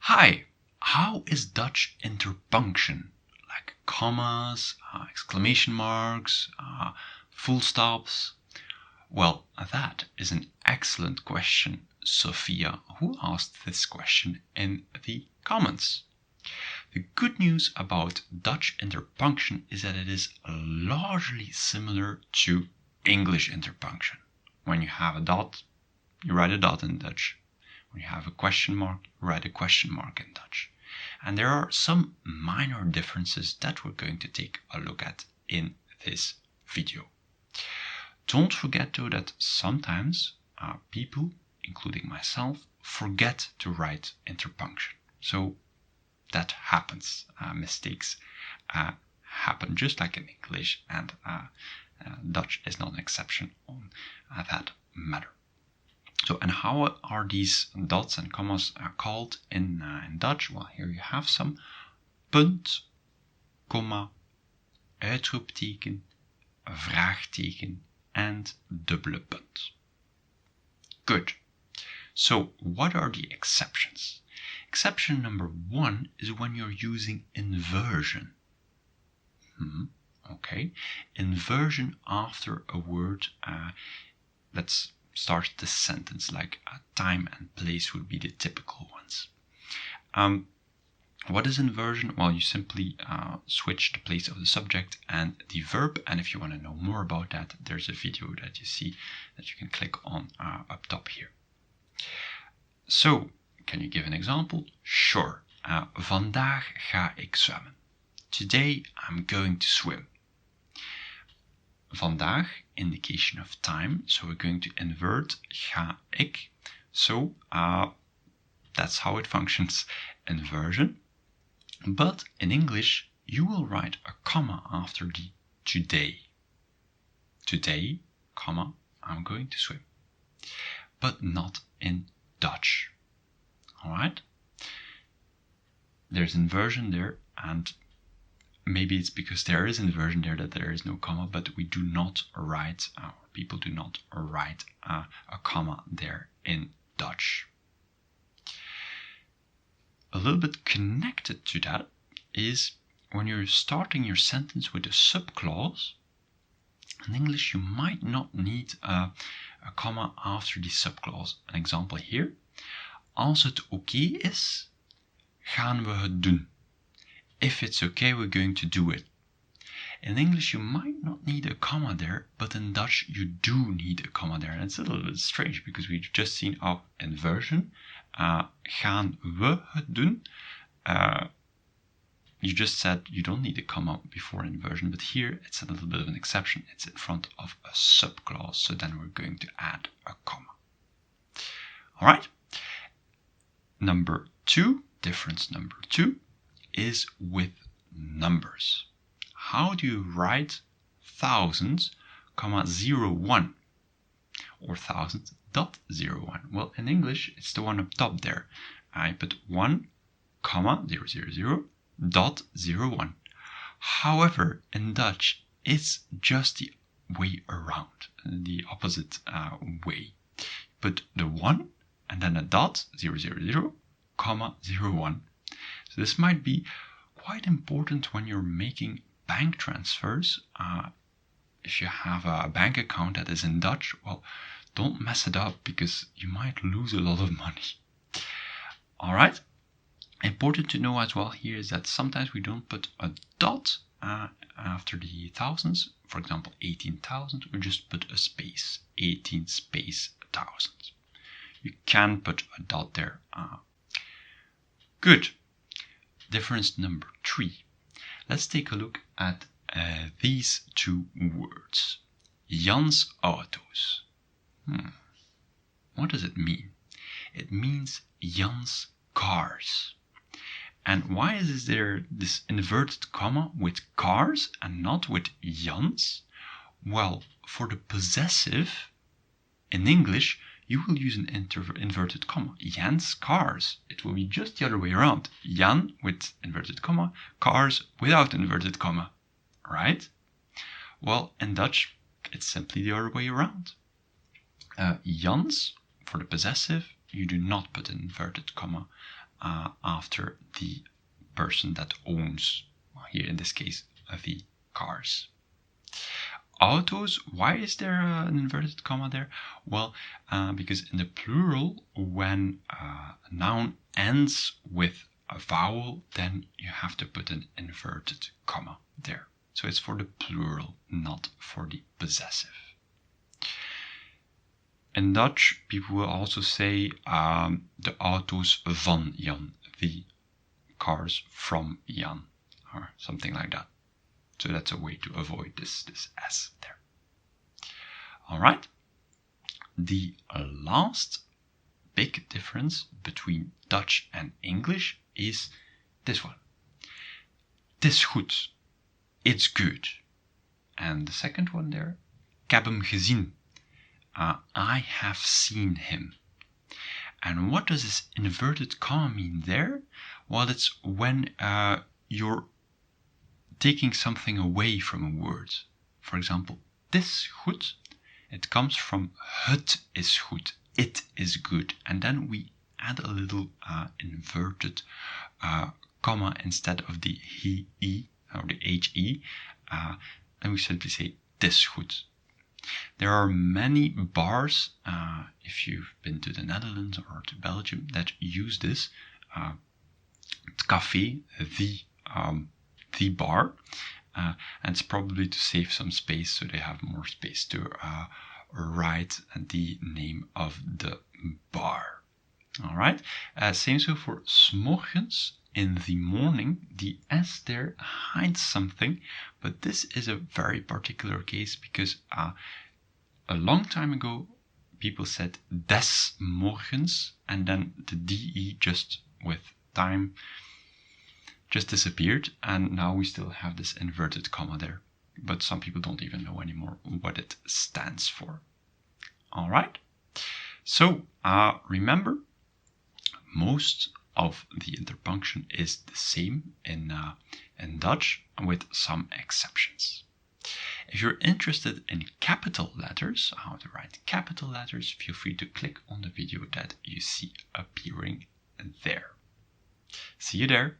Hi, how is Dutch interpunction? Like commas, exclamation marks, full stops? Well, that is an excellent question, Sophia, who asked this question in the comments. The good news about Dutch interpunction is that it is largely similar to English interpunction. When you have a dot, you write a dot in Dutch. When you have a question mark, you write a question mark in Dutch. And there are some minor differences that we're going to take a look at in this video. Don't forget though that sometimes people, including myself, forget to write interpunction. So that happens. Mistakes happen just like in English, and Dutch is not an exception on that matter. So, and how are these dots and commas called in Dutch? Well, here you have some. Punt, komma, uitroepteken, vraagteken, and dubbele punt. Good. So, what are the exceptions? Exception number 1 is when you're using inversion. Okay. Inversion after a word. Let's start the sentence, like time and place would be the typical ones. What is inversion? Well, you simply switch the place of the subject and the verb, and if you want to know more about that, there's a video that you see that you can click on up top here. So, can you give an example? Sure. Vandaag ga ik zwemmen. Today I'm going to swim. Vandaag, indication of time, so we're going to invert ga ik. So that's how it functions, inversion. But in English, you will write a comma after the today. Today, comma, I'm going to swim. But not in Dutch. Alright? There's inversion there, and maybe it's because there is inversion there that there is no comma, but we do not write, people do not write a comma there in Dutch. A little bit connected to that is when you're starting your sentence with a subclause. In English, you might not need a comma after the subclause. An example here. Als het oké is, gaan we het doen. If it's okay, we're going to do it. In English, you might not need a comma there, but in Dutch, you do need a comma there. And it's a little bit strange because we've just seen our inversion. Gaan we het doen? You just said you don't need a comma before inversion, but here it's a little bit of an exception. It's in front of a subclause, so then we're going to add a comma. All right? Difference number 2 is with numbers. How do you write thousands, 01 or thousands.01? Well, in English, it's the one up top there. I put 1, 000, dot 01. However, in Dutch, it's just the way around, the opposite way. Put the 1 and then a dot 000, 01. So this might be quite important when you're making bank transfers. If you have a bank account that is in Dutch, well, don't mess it up because you might lose a lot of money. All right. Important to know as well here is that sometimes we don't put a dot after the thousands. For example, 18,000, we just put a space, 18 space thousands. You can put a dot there. Good. Difference number 3. Let's take a look at these two words. Jan's auto's. What does it mean? It means Jan's cars. And why is there this inverted comma with cars and not with Jan's? Well, for the possessive, in English, you will use an inverted comma. Jan's cars. It will be just the other way around. Jan with inverted comma, cars without inverted comma. Right? Well, in Dutch, it's simply the other way around. Jan's, for the possessive, you do not put an inverted comma after the person that owns, here in this case, the cars. Autos, why is there an inverted comma there? Well, because in the plural, when a noun ends with a vowel, then you have to put an inverted comma there. So it's for the plural, not for the possessive. In Dutch, people will also say the auto's van Jan, the cars from Jan, or something like that. So that's a way to avoid this S there. All right. The last big difference between Dutch and English is this one. Het is goed. It's good. And the second one there, ik heb hem gezien. I have seen him. And what does this inverted comma mean there? Well, it's when you're taking something away from a word. For example, het is goed. It comes from het is goed. It is good. And then we add a little inverted comma instead of the he or the he. And we simply say het is goed. There are many bars, if you've been to the Netherlands or to Belgium, that use this. Het café, the bar, and it's probably to save some space, so they have more space to write the name of the bar. All right. Same so for 's morgens, in the morning. The S there hides something, but this is a very particular case because a long time ago people said des morgens, and then the DE just with time just disappeared, and now we still have this inverted comma there, but some people don't even know anymore what it stands for. All right. So remember, most of the interpunction is the same in Dutch, with some exceptions. If you're interested in capital letters, how to write capital letters, feel free to click on the video that you see appearing there. See you there.